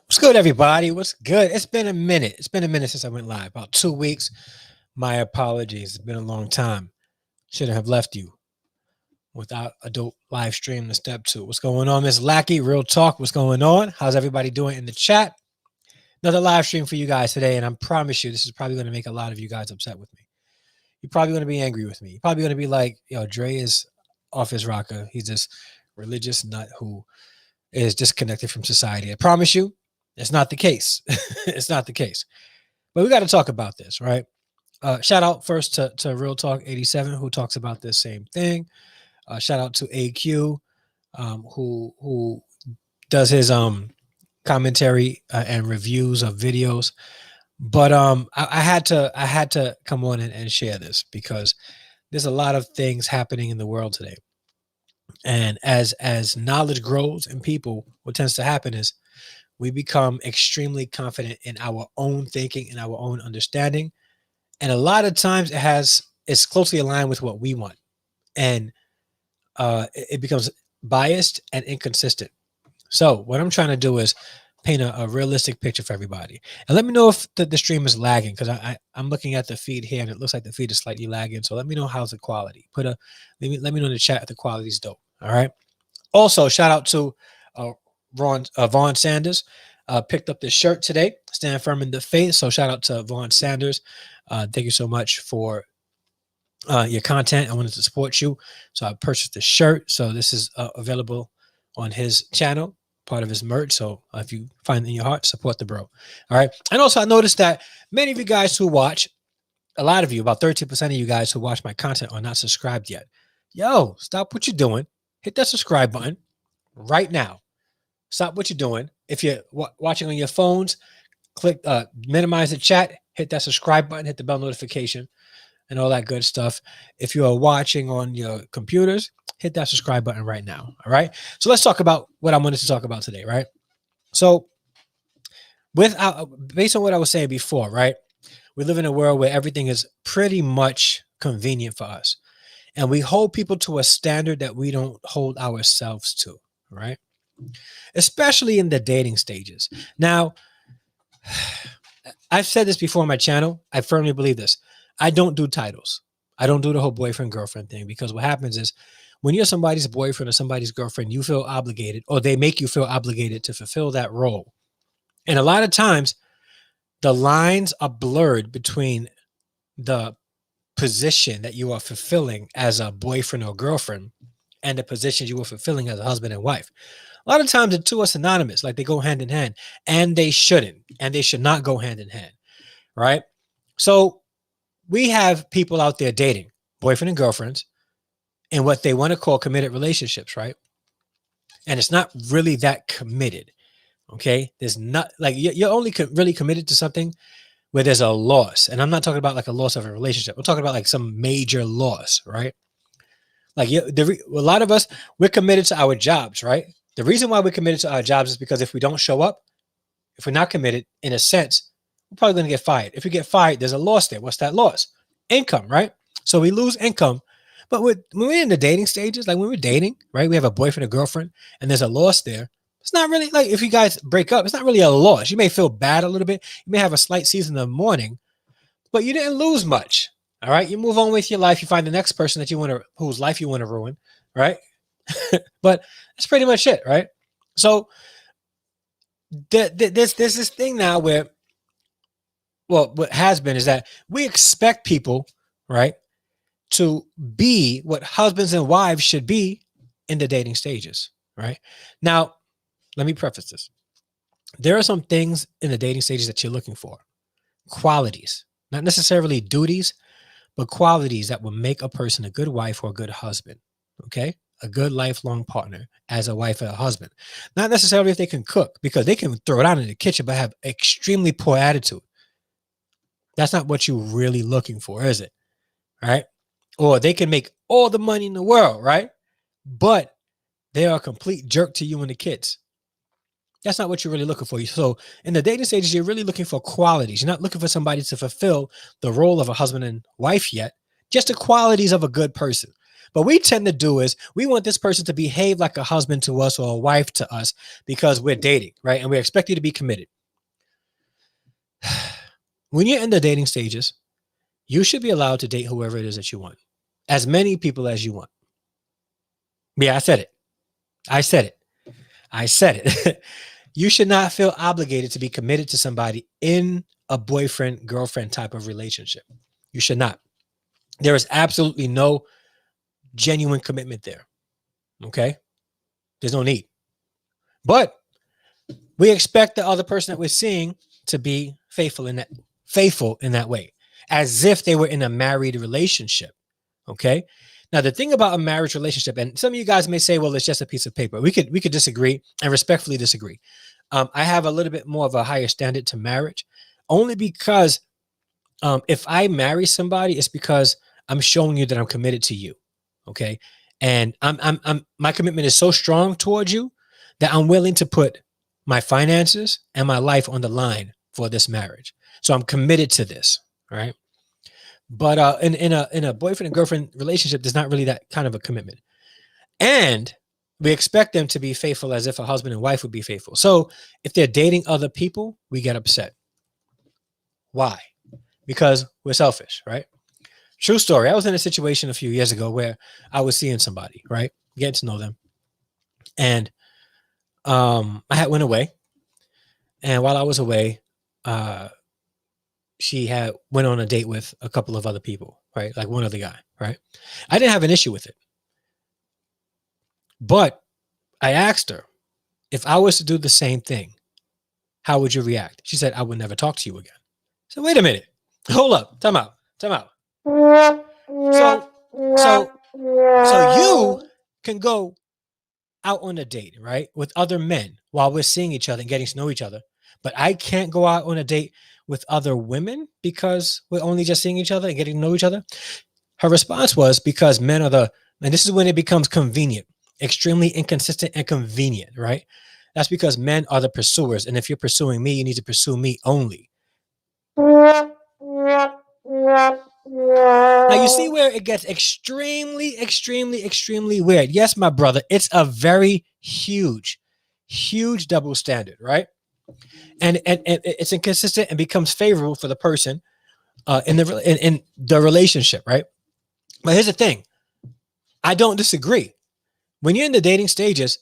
What's good, everybody? What's good? It's been a minute. It's been a minute since I went live. About 2 weeks. My apologies. It's been a long time. Shouldn't have left you without a dope live stream to step to. What's going on, Miss Lackey? Real talk. What's going on? How's everybody doing in the chat? Another live stream for you guys today, and I promise you, this is probably going to make a lot of you guys upset with me. You're probably going to be angry with me. You're probably going to be like, yo, Dre is off his rocker. He's this religious nut who is disconnected from society. I promise you, it's not the case. It's not the case. But we got to talk about this, right? Shout out first to Real Talk 87, who talks about this same thing. Shout out to AQ, who does his commentary and reviews of videos. But I had to come on and share this because there's a lot of things happening in the world today. And as knowledge grows in people, what tends to happen is we become extremely confident in our own thinking and our own understanding. And a lot of times it's closely aligned with what we want. And it becomes biased and inconsistent. So what I'm trying to do is paint a realistic picture for everybody. And let me know if the stream is lagging, because I'm looking at the feed here and it looks like the feed is slightly lagging. So let me know how's the quality. Let me know in the chat if the quality is dope. All right. Also, shout out to Vaughn Sanders. Picked up this shirt today, Stand Firm in the Faith. So shout out to Vaughn Sanders. Thank you so much for your content. I wanted to support you, so I purchased the shirt. So this is available on his channel, part of his merch. So if you find it in your heart, support the bro. All right. And also, I noticed that many of you guys who watch, a lot of you, about 13% of you guys who watch my content are not subscribed yet. Yo, stop what you're doing. Hit that subscribe button right now. Stop what you're doing. If you're watching on your phones, click minimize the chat, hit that subscribe button, hit the bell notification, and all that good stuff. If you are watching on your computers, hit that subscribe button right now. All right. So let's talk about what I wanted to talk about today. Right. So based on what I was saying before, right, we live in a world where everything is pretty much convenient for us. And we hold people to a standard that we don't hold ourselves to. Right. Especially in the dating stages. Now, I've said this before on my channel. I firmly believe this. I don't do titles. I don't do the whole boyfriend girlfriend thing, because what happens is when you're somebody's boyfriend or somebody's girlfriend, you feel obligated, or they make you feel obligated to fulfill that role. And a lot of times the lines are blurred between the position that you are fulfilling as a boyfriend or girlfriend and the position you are fulfilling as a husband and wife. A lot of times the two are synonymous, like they go hand in hand, and they shouldn't, and they should not go hand in hand, right? So we have people out there dating, boyfriend and girlfriends, in what they want to call committed relationships, right? And it's not really that committed, okay? There's not, like, you're only really committed to something where there's a loss. And I'm not talking about like a loss of a relationship. I'm talking about like some major loss, right? Like a lot of us, we're committed to our jobs, right? The reason why we're committed to our jobs is because if we don't show up, if we're not committed, in a sense, we're probably going to get fired. If we get fired, there's a loss there. What's that loss? Income, right? So we lose income. But when we're in the dating stages, like when we're dating, right, we have a boyfriend or girlfriend, and there's a loss there. It's not really like if you guys break up, it's not really a loss. You may feel bad a little bit. You may have a slight season of mourning, but you didn't lose much. All right. You move on with your life. You find the next person that you want to, whose life you want to ruin. Right. But that's pretty much it. Right. So there's this thing now where, well, what has been is that we expect people, right, to be what husbands and wives should be in the dating stages. Right. Now, let me preface this. There are some things in the dating stages that you're looking for. Qualities, not necessarily duties, but qualities that will make a person a good wife or a good husband. Okay. A good lifelong partner as a wife or a husband. Not necessarily if they can cook, because they can throw it out in the kitchen, but have extremely poor attitude. That's not what you're really looking for, is it? Right? Or they can make all the money in the world, right? But they are a complete jerk to you and the kids. That's not what you're really looking for. So in the dating stages, you're really looking for qualities. You're not looking for somebody to fulfill the role of a husband and wife yet, just the qualities of a good person. But we tend to do is we want this person to behave like a husband to us or a wife to us because we're dating, right? And we expect you to be committed. When you're in the dating stages, you should be allowed to date whoever it is that you want, as many people as you want. Yeah, I said it. I said it. I said it. You should not feel obligated to be committed to somebody in a boyfriend, girlfriend type of relationship. You should not. There is absolutely no genuine commitment there. Okay? There's no need. But we expect the other person that we're seeing to be faithful in that way, as if they were in a married relationship. Okay? Now, the thing about a marriage relationship, and some of you guys may say, well, it's just a piece of paper. We could disagree and respectfully disagree. I have a little bit more of a higher standard to marriage, only because if I marry somebody, it's because I'm showing you that I'm committed to you. Okay. And my commitment is so strong towards you that I'm willing to put my finances and my life on the line for this marriage. So I'm committed to this. Right. But in a boyfriend and girlfriend relationship, there's not really that kind of a commitment. And we expect them to be faithful as if a husband and wife would be faithful. So if they're dating other people, we get upset. Why? Because we're selfish, right? True story. I was in a situation a few years ago where I was seeing somebody, right? Getting to know them. And I had went away. And while I was away, she had went on a date with a couple of other people, right? Like one other guy, right? I didn't have an issue with it. But I asked her, if I was to do the same thing, how would you react? She said, I would never talk to you again. So wait a minute. Hold up. Time out. So you can go out on a date, right, with other men while we're seeing each other and getting to know each other. But I can't go out on a date with other women because we're only just seeing each other and getting to know each other. Her response was, because men are and this is when it becomes convenient, extremely inconsistent and convenient, right? That's because men are the pursuers. And if you're pursuing me, you need to pursue me only. Now, you see where it gets extremely, extremely, extremely weird. Yes, my brother, it's a very huge double standard, right? And it's inconsistent and becomes favorable for the person in the relationship, right? But here's the thing. I don't disagree. When you're in the dating stages,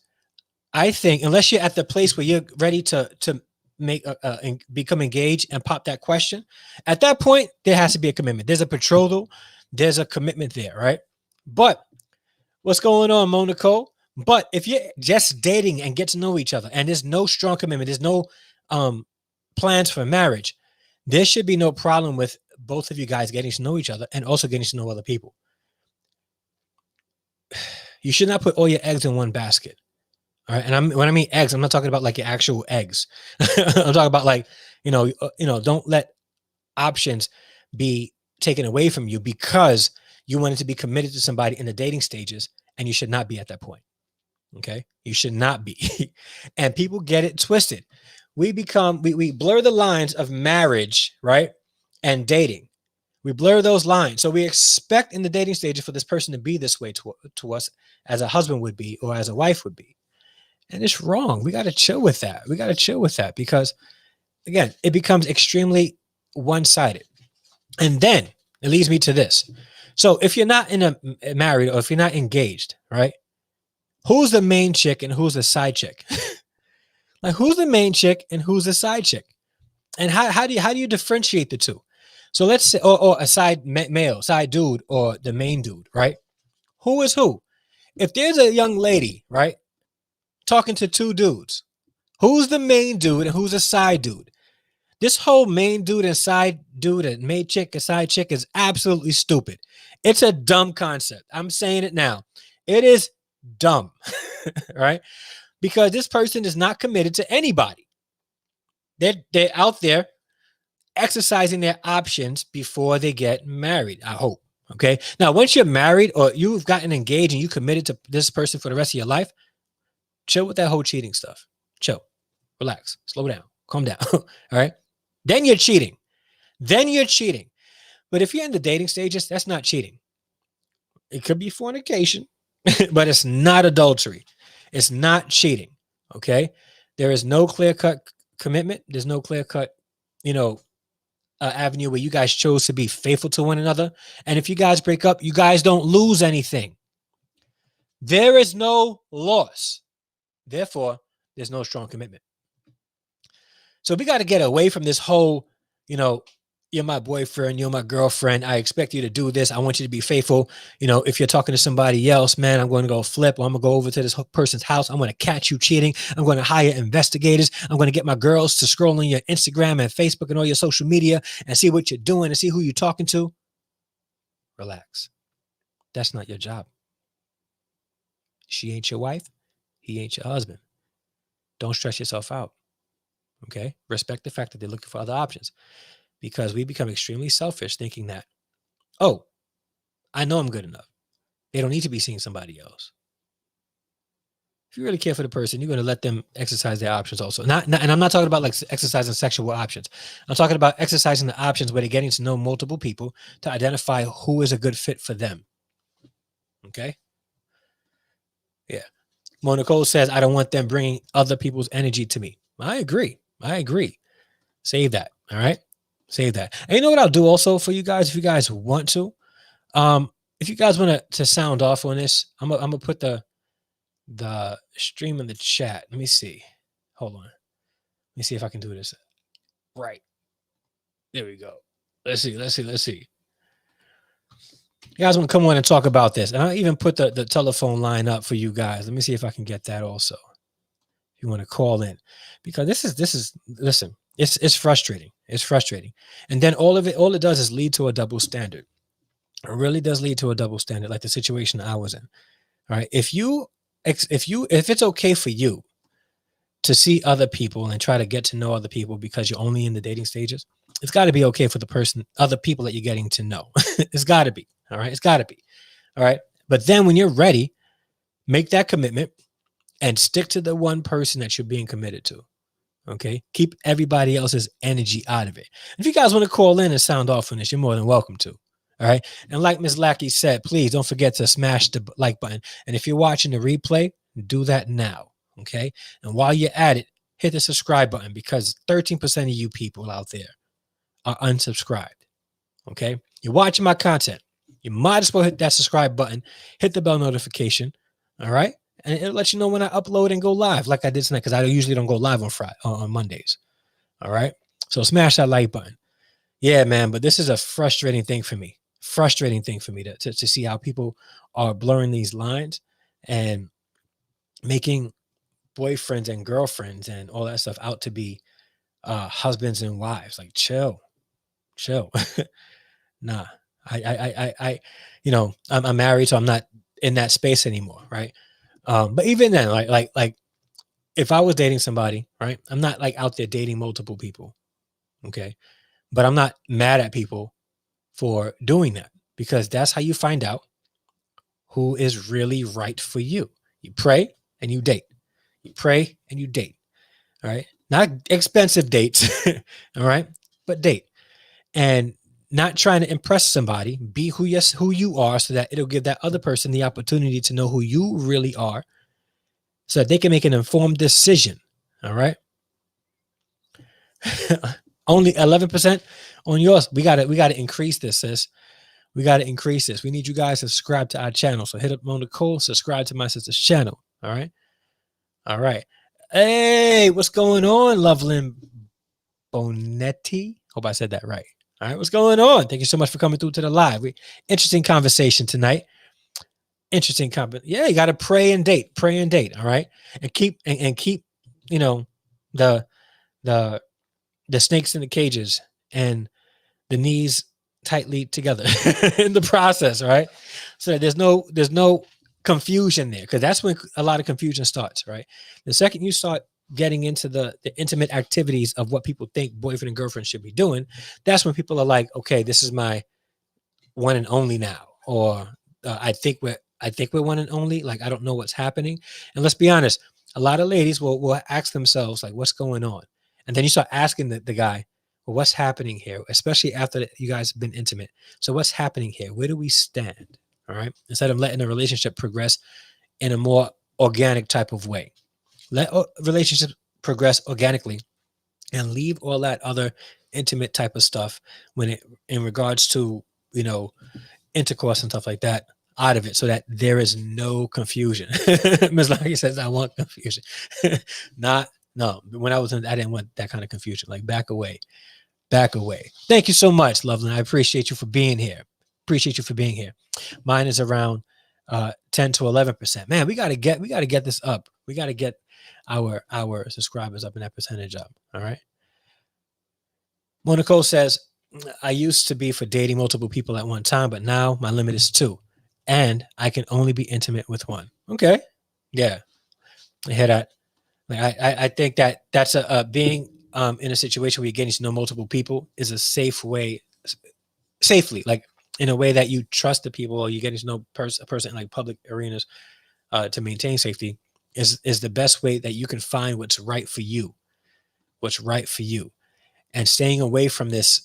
I think unless you're at the place where you're ready to make and become engaged and pop that question, at that point there has to be a commitment. There's a betrothal, there's a commitment there, right? But what's going on, Monaco? But if you're just dating and get to know each other and there's no strong commitment, there's no plans for marriage, there should be no problem with both of you guys getting to know each other and also getting to know other people. You should not put all your eggs in one basket. All right. And when I mean eggs, I'm not talking about like your actual eggs. I'm talking about like, don't let options be taken away from you because you wanted to be committed to somebody in the dating stages, and you should not be at that point. Okay. You should not be. And people get it twisted. We blur the lines of marriage, right? And dating. We blur those lines. So we expect in the dating stages for this person to be this way to us as a husband would be or as a wife would be. And it's wrong. We got to chill with that. Because, again, it becomes extremely one-sided. And then it leads me to this. So if you're not married or if you're not engaged, right? Who's the main chick and who's the side chick? Like, who's the main chick and who's the side chick? And how do you differentiate the two? So let's say, or a side male, side dude, or the main dude, right? Who is who? If there's a young lady, right, talking to two dudes, who's the main dude and who's the side dude? This whole main dude and side dude and main chick and side chick is absolutely stupid. It's a dumb concept. I'm saying it now. It is dumb, right? Because this person is not committed to anybody. They're out there exercising their options before they get married, I hope. Okay. Now, once you're married or you've gotten engaged and you committed to this person for the rest of your life, chill with that whole cheating stuff. Chill, relax, slow down, calm down. All right. Then you're cheating. But if you're in the dating stages, that's not cheating. It could be fornication, but it's not adultery. It's not cheating. Okay. There is no clear cut commitment. There's no clear cut, you know, avenue where you guys chose to be faithful to one another. And if you guys break up, you guys don't lose anything. There is no loss. Therefore, there's no strong commitment. So we got to get away from this whole, you know, you're my boyfriend, you're my girlfriend. I expect you to do this. I want you to be faithful. You know, if you're talking to somebody else, man, I'm going to go flip, or I'm going to go over to this person's house. I'm going to catch you cheating. I'm going to hire investigators. I'm going to get my girls to scroll on your Instagram and Facebook and all your social media and see what you're doing and see who you're talking to. Relax. That's not your job. She ain't your wife. He ain't your husband. Don't stress yourself out. Okay? Respect the fact that they're looking for other options, because we become extremely selfish thinking that, oh, I know I'm good enough. They don't need to be seeing somebody else. If you really care for the person, you're going to let them exercise their options also. And I'm not talking about like exercising sexual options. I'm talking about exercising the options where they're getting to know multiple people to identify who is a good fit for them. Okay? Yeah. Monaco says, I don't want them bringing other people's energy to me. I agree. Save that. All right. Save that. And you know what I'll do also for you guys, if you guys want to, if you guys want to sound off on this, I'm gonna put the stream in the chat. Let me see. Hold on. Let me see if I can do this. Right. There we go. Let's see. You guys want to come on and talk about this. And I'll even put the telephone line up for you guys. Let me see if I can get that also. If you want to call in, because this is listen, it's frustrating. It's frustrating. And then all it does is lead to a double standard. It really does lead to a double standard, like the situation I was in. All right. If it's okay for you to see other people and try to get to know other people because you're only in the dating stages, it's got to be okay for other people that you're getting to know. It's got to be. All right. It's got to be. All right. But then when you're ready, make that commitment and stick to the one person that you're being committed to. Okay. Keep everybody else's energy out of it. If you guys want to call in and sound off on this, you're more than welcome to. All right. And like Ms. Lackey said, please don't forget to smash the like button. And if you're watching the replay, do that now. Okay. And while you're at it, hit the subscribe button, because 13% of you people out there are unsubscribed. Okay. You're watching my content. You might as well hit that subscribe button, hit the bell notification. All right. And it'll let you know when I upload and go live, like I did tonight, because I usually don't go live on Mondays. All right. So smash that like button. Yeah, man. But this is a frustrating thing for me. To see how people are blurring these lines and making boyfriends and girlfriends and all that stuff out to be husbands and wives. Like, chill. Nah, I I'm married, so I'm not in that space anymore, right? But even then, like if I was dating somebody, right, I'm not like out there dating multiple people, okay? But I'm not mad at people for doing that, because that's how you find out who is really right for you. You pray and you date. All right. Not expensive dates. All right. But date. And not trying to impress somebody. Be who you are, so that it'll give that other person the opportunity to know who you really are, so that they can make an informed decision. All right. Only 11% on yours. We gotta increase this, sis. We got to increase this. We need you guys to subscribe to our channel. So hit up on the call, subscribe to my sister's channel. All right. All right. Hey, what's going on, Loveland Bonetti? Hope I said that right. All right. What's going on? Thank you so much for coming through to the live. Interesting conversation tonight. Yeah, you got to pray and date. All right. And keep, you know, the snakes in the cages and the knees tightly together in the process, right? So there's no confusion there, because that's when a lot of confusion starts, right? The second you start getting into the intimate activities of what people think boyfriend and girlfriend should be doing, that's when people are like, okay, this is my one and only now, or I think we're one and only. Like, I don't know what's happening. And let's be honest, a lot of ladies will ask themselves, like, what's going on? And then you start asking the guy, well, what's happening here? Especially after you guys have been intimate. So what's happening here? Where do we stand? All right. Instead of letting the relationship progress in a more organic type of way. Let relationships progress organically and leave all that other intimate type of stuff when it in regards to, intercourse and stuff like that out of it so that there is no confusion. Ms. Larry says, I want confusion. Not, no, when I didn't want that kind of confusion. Like back away, back away. Thank you so much, Loveland. I appreciate you for being here. Appreciate you for being here. Mine is around 10 to 11%. Man, we got to get this up. We got to get our subscribers up and that percentage up. All right. Monaco says, I used to be for dating multiple people at one time, but now my limit is 2 and I can only be intimate with 1. Okay. Yeah. I hear that. Like, I think that that's a being in a situation where you're getting to know multiple people is a safe way, safely, like in a way that you trust the people or you're getting to know a person in like public arenas to maintain safety is the best way that you can find what's right for you, and staying away from this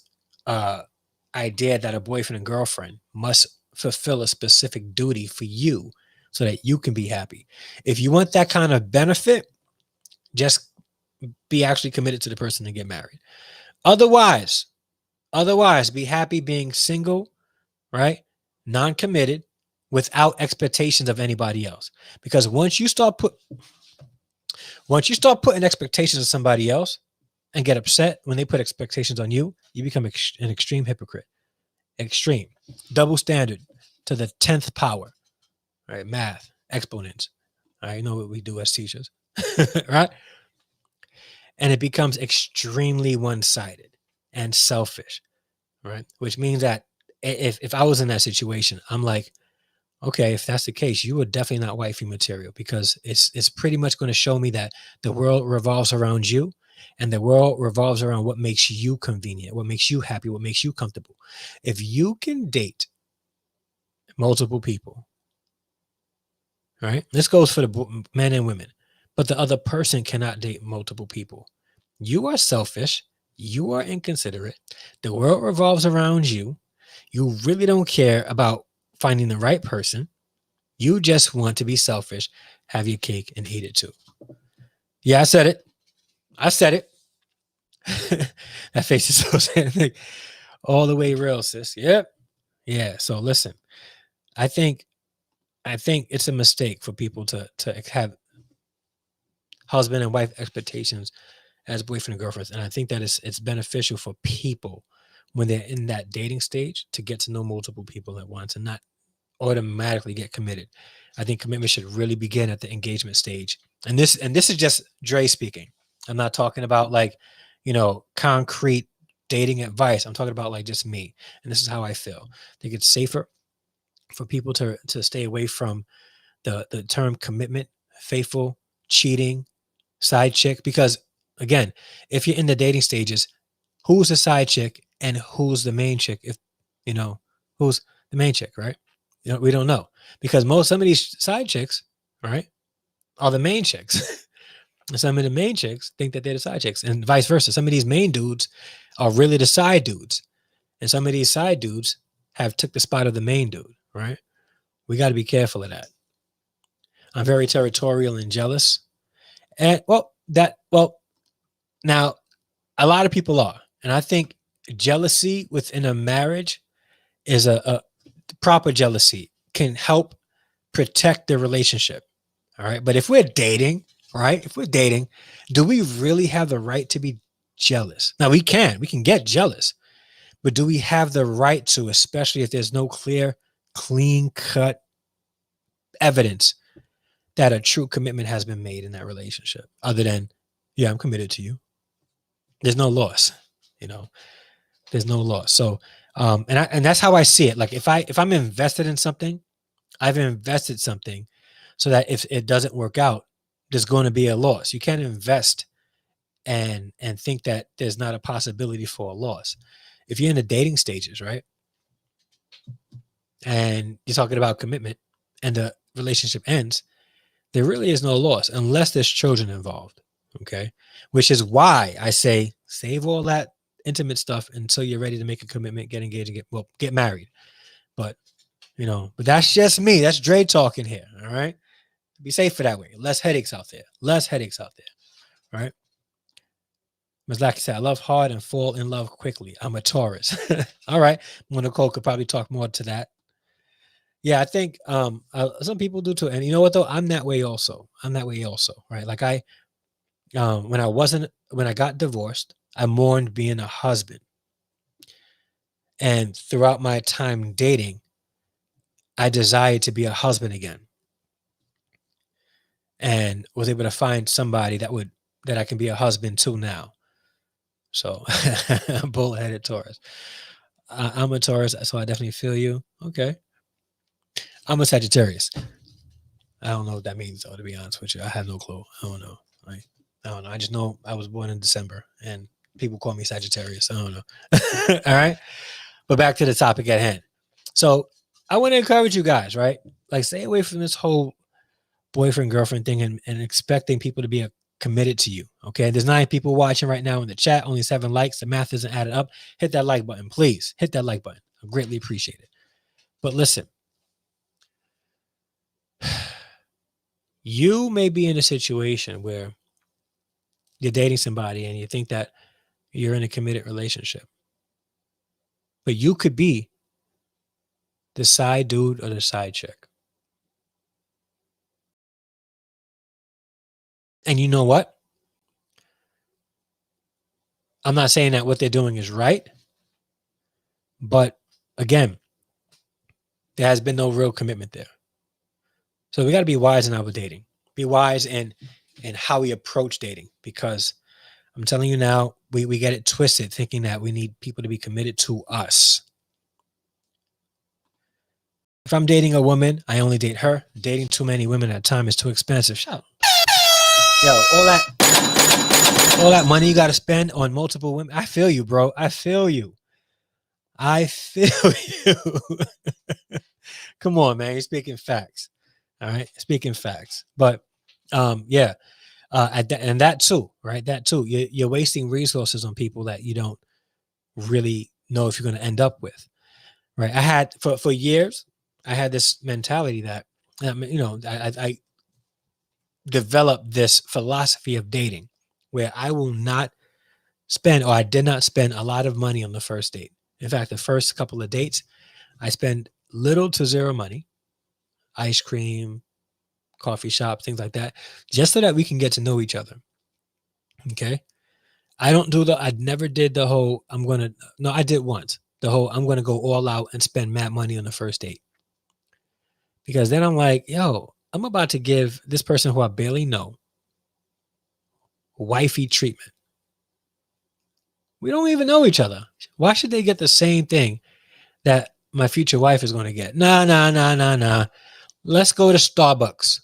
idea that a boyfriend and girlfriend must fulfill a specific duty for you so that you can be happy. If you want that kind of benefit, just be actually committed to the person and get married. Otherwise, be happy being single, right? Non-committed, without expectations of anybody else. Because once you start putting expectations of somebody else and get upset when they put expectations on you, you become an extreme hypocrite. Extreme. Double standard to the 10th power. Right? Math, exponents. I know what we do as teachers. Right? And it becomes extremely one-sided and selfish. Right? Which means that if I was in that situation, I'm like, okay, if that's the case, you are definitely not wifey material, because it's pretty much going to show me that the world revolves around you, and the world revolves around what makes you convenient, what makes you happy, what makes you comfortable. If you can date multiple people, right? This goes for the men and women, but the other person cannot date multiple people. You are selfish. You are inconsiderate. The world revolves around you. You really don't care about finding the right person. You just want to be selfish, have your cake and eat it too. Yeah, I said it. That face is so sad. Like, all the way real, sis. Yep. Yeah. So listen, I think it's a mistake for people to have husband and wife expectations as boyfriend and girlfriends. And I think that it's beneficial for people when they're in that dating stage to get to know multiple people at once and not automatically get committed. I think commitment should really begin at the engagement stage. And this is just Dre speaking. I'm not talking about like, concrete dating advice. I'm talking about like just me. And this is how I feel. I think it's safer for people to stay away from the term commitment, faithful, cheating, side chick. Because again, if you're in the dating stages, who's the side chick and who's the main chick? If who's the main chick, right? We don't know, because some of these side chicks, right, are the main chicks. And some of the main chicks think that they're the side chicks, and vice versa. Some of these main dudes are really the side dudes, and some of these side dudes have took the spot of the main dude, right? We got to be careful of that. I'm very territorial and jealous. And now a lot of people are. And I think jealousy within a marriage is a proper jealousy can help protect the relationship. All right. But if we're dating, right? If we're dating, do we really have the right to be jealous? Now we can get jealous, but do we have the right to, especially if there's no clean cut evidence that a true commitment has been made in that relationship, other than, yeah, I'm committed to you. There's no loss, there's no loss. So, and that's how I see it. Like if I'm invested in something, I've invested something so that if it doesn't work out, there's going to be a loss. You can't invest and think that there's not a possibility for a loss. If you're in the dating stages, right, and you're talking about commitment and the relationship ends, there really is no loss unless there's children involved. Okay. Which is why I say save all that intimate stuff until you're ready to make a commitment, get engaged, and get married. But But that's just me. That's Dre talking here. All right. Be safer that way. Less headaches out there. All right. Ms. Lackey said, I love hard and fall in love quickly. I'm a Taurus. All right. Nicole could probably talk more to that. Yeah, I think some people do too. And you know what though? I'm that way also. Right. Like when I got divorced, I mourned being a husband. And throughout my time dating, I desired to be a husband again. And was able to find somebody that I can be a husband to now. So bullheaded Taurus. I'm a Taurus, so I definitely feel you. Okay. I'm a Sagittarius. I don't know what that means, though, to be honest with you. I have no clue. I don't know. I don't know. I just know I was born in December and people call me Sagittarius. I don't know. All right. But back to the topic at hand. So I want to encourage you guys, right? Like, stay away from this whole boyfriend, girlfriend thing and expecting people to be committed to you. Okay. There's 9 people watching right now in the chat, only 7 likes. The math isn't added up. Hit that like button, please. Hit that like button. I greatly appreciate it. But listen, you may be in a situation where you're dating somebody and you think that you're in a committed relationship, but you could be the side dude or the side chick. And you know what? I'm not saying that what they're doing is right, but again, there has been no real commitment there. So we got to be wise in our dating. Be wise in how we approach dating, because I'm telling you now, we get it twisted thinking that we need people to be committed to us. If I'm dating a woman, I only date her. Dating too many women at a time is too expensive. Shut up. Yo, all that money you got to spend on multiple women. I feel you, bro. I feel you. Come on, man. You're speaking facts. All right. Speaking facts. But yeah. And that too, right? That too. You're wasting resources on people that you don't really know if you're going to end up with. Right. I had for years, I had this mentality that, I developed this philosophy of dating where I will not spend, or I did not spend a lot of money on the first date. In fact, the first couple of dates, I spend little to zero money, ice cream, coffee shop, things like that, just so that we can get to know each other. Okay. I never did the whole, I did once, the whole, I'm going to go all out and spend mad money on the first date. Because then I'm like, yo, I'm about to give this person who I barely know wifey treatment. We don't even know each other. Why should they get the same thing that my future wife is going to get? Nah. Let's go to Starbucks.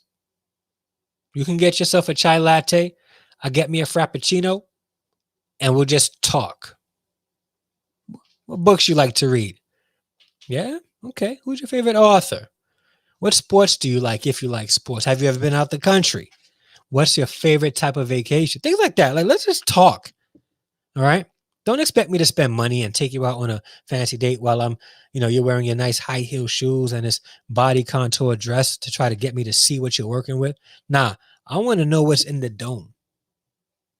You can get yourself a chai latte. I'll get me a frappuccino and we'll just talk. What books you like to read? Yeah? Okay. Who's your favorite author? What sports do you like if you like sports? Have you ever been out the country? What's your favorite type of vacation? Things like that. Like, let's just talk. All right. Don't expect me to spend money and take you out on a fancy date while you're wearing your nice high heel shoes and this body contour dress to try to get me to see what you're working with. Nah, I want to know what's in the dome.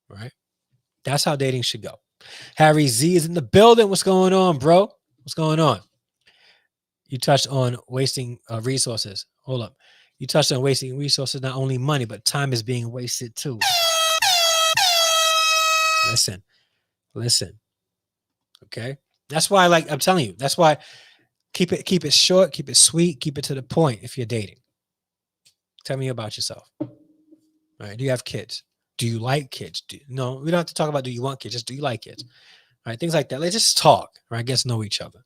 Right. That's how dating should go. Harry Z is in the building. What's going on, bro? What's going on? You touched on wasting resources. Hold up. You touched on wasting resources, not only money, but time is being wasted too. Listen. Okay. That's why, I'm telling you, that's why keep it short, keep it sweet, keep it to the point if you're dating. Tell me about yourself. All right. Do you have kids? Do you like kids? No, we don't have to talk about do you want kids, just do you like kids? All right. Things like that. Let's just talk, right? Get to know each other.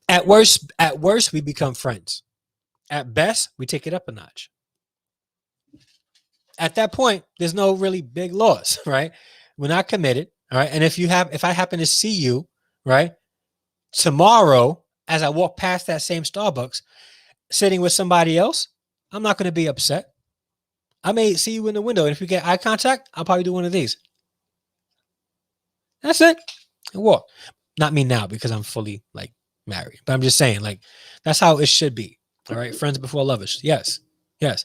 At worst, we become friends. At best, we take it up a notch. At that point, there's no really big loss, right? We're not committed. All right. And if I happen to see you, right, tomorrow, as I walk past that same Starbucks, sitting with somebody else, I'm not going to be upset. I may see you in the window. And if we get eye contact, I'll probably do one of these. That's it. And walk. Not me now because I'm fully married. But I'm just saying, like, that's how it should be. All right. Friends before lovers. Yes. Yes.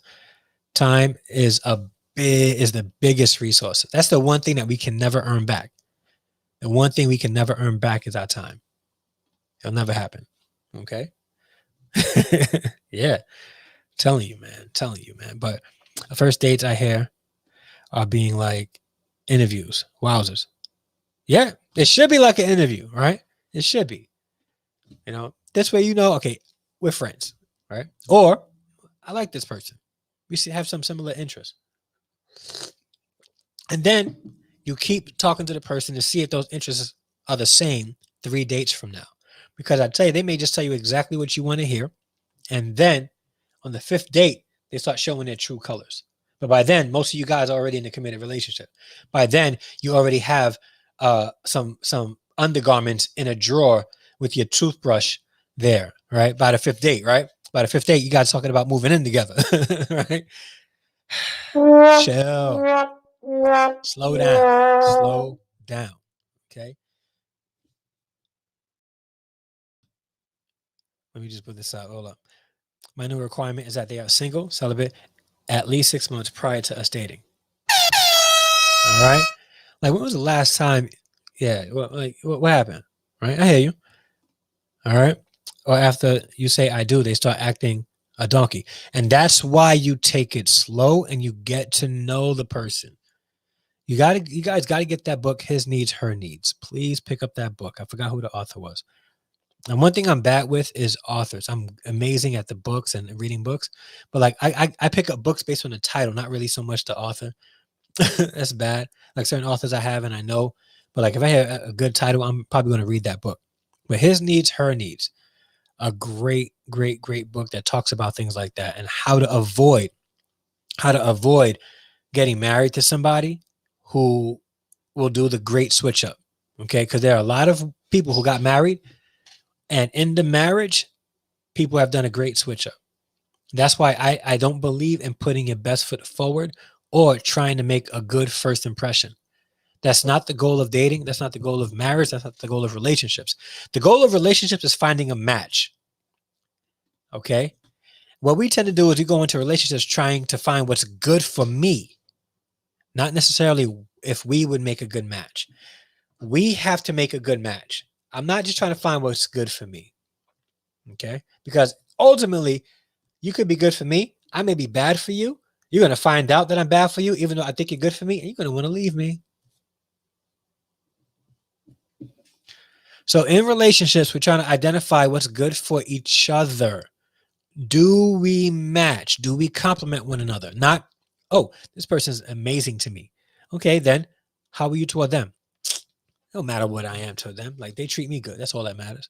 Time is the biggest resource. That's the one thing that we can never earn back. The one thing we can never earn back is our time. It'll never happen. Okay. Yeah. Telling you, man. Telling you, man. But the first dates I hear are being like interviews. Wowzers. Yeah. It should be like an interview, right? It should be. This way, okay, we're friends, right? Or I like this person. We have some similar interests. And then you keep talking to the person to see if those interests are the same 3 dates from now. Because I tell you, they may just tell you exactly what you want to hear. And then on the 5th date, they start showing their true colors. But by then, most of you guys are already in a committed relationship. By then, you already have some undergarments in a drawer with your toothbrush there, right? By the 5th date, right? By the 5th date, you guys talking about moving in together, right? Chill. Slow down. Slow down. Okay. Let me just put this out. Hold up. My new requirement is that they are single, celibate, at least 6 months prior to us dating. All right. Like, when was the last time? Yeah. What happened? Right. I hear you. All right. Or after you say I do, they start acting a donkey. And that's why you take it slow and you get to know the person. You guys got to get that book, His Needs, Her Needs. Please pick up that book. I forgot who the author was. And one thing I'm bad with is authors. I'm amazing at the books and reading books, but like I pick up books based on the title, not really so much the author. That's bad. Like certain authors I have and I know, but like if I have a good title, I'm probably going to read that book. But His Needs, Her Needs, a great book that talks about things like that and how to avoid getting married to somebody who will do the great switch up. Okay, because there are a lot of people who got married, and in the marriage, people have done a great switch up. That's why I don't believe in putting your best foot forward or trying to make a good first impression. That's not the goal of dating. That's not the goal of marriage. That's not the goal of relationships. The goal of relationships is finding a match. Okay. What we tend to do is we go into relationships trying to find what's good for me, not necessarily if we would make a good match. We have to make a good match. I'm not just trying to find what's good for me. Okay. Because ultimately, you could be good for me. I may be bad for you. You're going to find out that I'm bad for you, even though I think you're good for me, and you're going to want to leave me. So in relationships, we're trying to identify what's good for each other. Do we match? Do we complement one another? Not, oh, this person's amazing to me. Okay, then how are you toward them? No matter what I am toward them. Like, they treat me good. That's all that matters.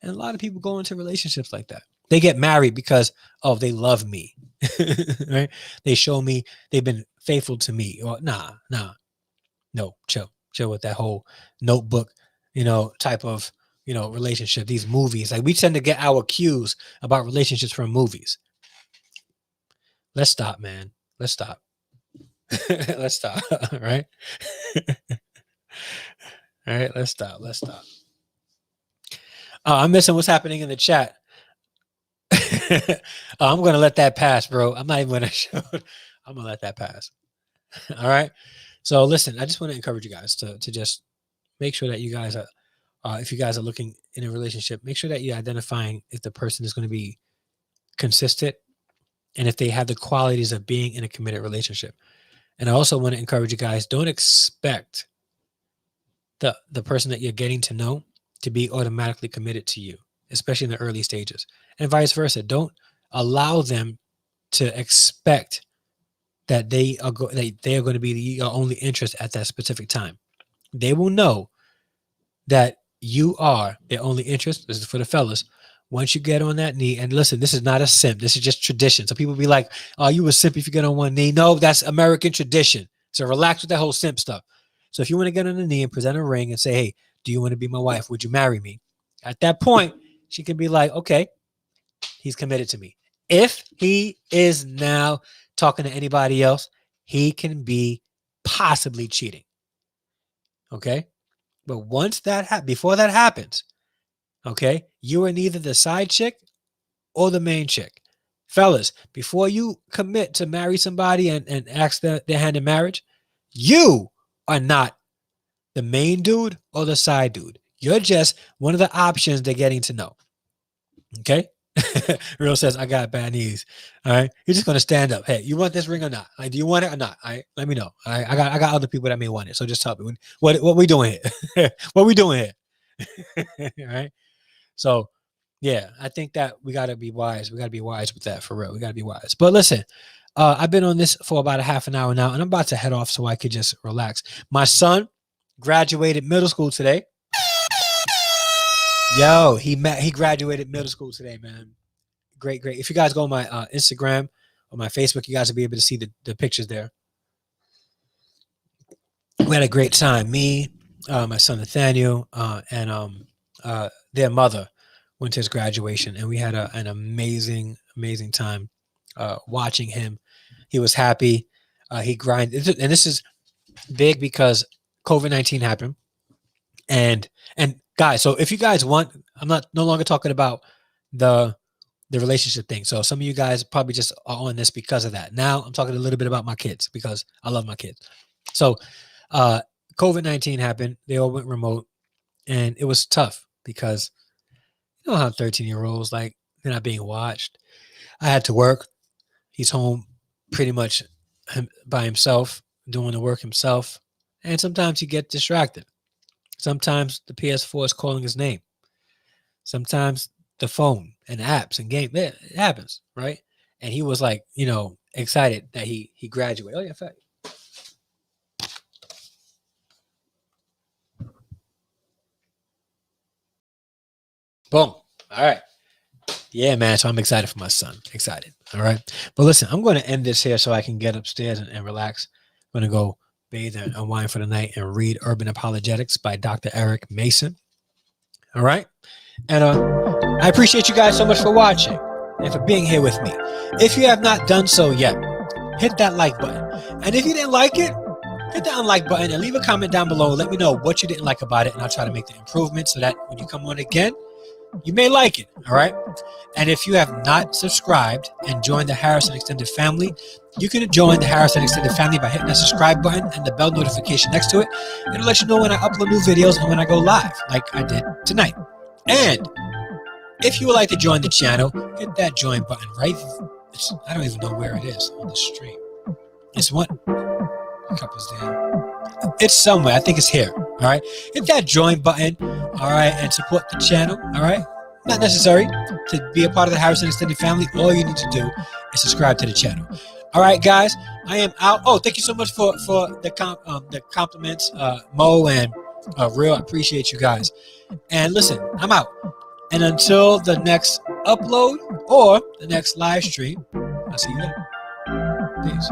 And a lot of people go into relationships like that. They get married because, oh, they love me. Right? They show me they've been faithful to me. Or no, chill with that whole Notebook, type of, relationship. These movies, like, we tend to get our cues about relationships from movies. Let's stop, man. Let's stop. Let's stop. Right? All right, let's stop. I'm missing what's happening in the chat. I'm going to let that pass, bro. I'm not even going to show it. I'm going to let that pass. All right. So listen, I just want to encourage you guys to just make sure that you guys are, if you guys are looking in a relationship, make sure that you're identifying if the person is going to be consistent and if they have the qualities of being in a committed relationship. And I also want to encourage you guys, don't expect the person that you're getting to know to be automatically committed to you, especially in the early stages, and vice versa. Don't allow them to expect that they are going to be your only interest at that specific time. They will know that you are their only interest. This is for the fellas. Once you get on that knee, and listen, this is not a simp. This is just tradition. So people be like, "Oh, you a simp if you get on one knee?" No, that's American tradition. So relax with that whole simp stuff. So if you want to get on the knee and present a ring and say, "Hey, do you want to be my wife? Would you marry me?" At that point, she can be like, "Okay, he's committed to me." If he is now talking to anybody else, he can be possibly cheating. Okay. But once before that happens, Okay? You are neither the side chick or the main chick. Fellas, before you commit to marry somebody and ask their hand in marriage, you are not the main dude or the side dude. You're just one of the options they're getting to know. Okay? Real says, I got bad knees. All right. You're just gonna stand up. Hey, you want this ring or not? Like, do you want it or not? All right. Let me know. All right. I got other people that may want it. So just tell me what we doing here. What we doing here? All right. So yeah, I think that we gotta be wise. We gotta be wise with that for real. We gotta be wise. But listen, I've been on this for about a half an hour now, and I'm about to head off so I could just relax. My son graduated middle school today. Yo, he graduated middle school today, man. Great. If you guys go on my Instagram or my Facebook, you guys will be able to see the pictures there. We had a great time. Me, my son Nathaniel, and their mother went to his graduation, and we had an amazing time watching him. He was happy. He grinded, and this is big because COVID-19 happened. And guys, so if you guys want, I'm no longer talking about the relationship thing. So some of you guys probably just are on this because of that. Now I'm talking a little bit about my kids because I love my kids. So COVID-19 happened. They all went remote, and it was tough because you know how 13-year-olds, like, they're not being watched. I had to work. He's home pretty much by himself, doing the work himself. And sometimes you get distracted. Sometimes the PS4 is calling his name. Sometimes the phone and apps and game, it happens, right? And he was like, excited that he graduated. Oh yeah, fact. Boom. All right. Yeah, man. So I'm excited for my son. Excited. All right. But listen, I'm going to end this here so I can get upstairs and relax. I'm going to go bathe and unwind for the night and read Urban Apologetics by Dr. Eric Mason. All right. And I appreciate you guys so much for watching and for being here with me. If you have not done so yet, hit that like button. And if you didn't like it, hit the unlike button and leave a comment down below. Let me know what you didn't like about it, and I'll try to make the improvements so that when you come on again, you may like it. All right. And if you have not subscribed and joined the Harrison Extended Family, you can join the Harrison Extended Family by hitting that subscribe button and the bell notification next to it. It'll let you know when I upload new videos and when I go live, like I did tonight. And if you would like to join the channel, hit that join button right. I don't even know where it is on the stream. It's one. A couple's there. It's somewhere. I think it's here. All right. Hit that join button. All right. And support the channel. All right. Not necessary to be a part of the Harrison Extended Family. All you need to do is subscribe to the channel. All right, guys. I am out. Oh, thank you so much for the compliments, Mo and Real. I appreciate you guys. And listen, I'm out. And until the next upload or the next live stream, I'll see you later. Peace.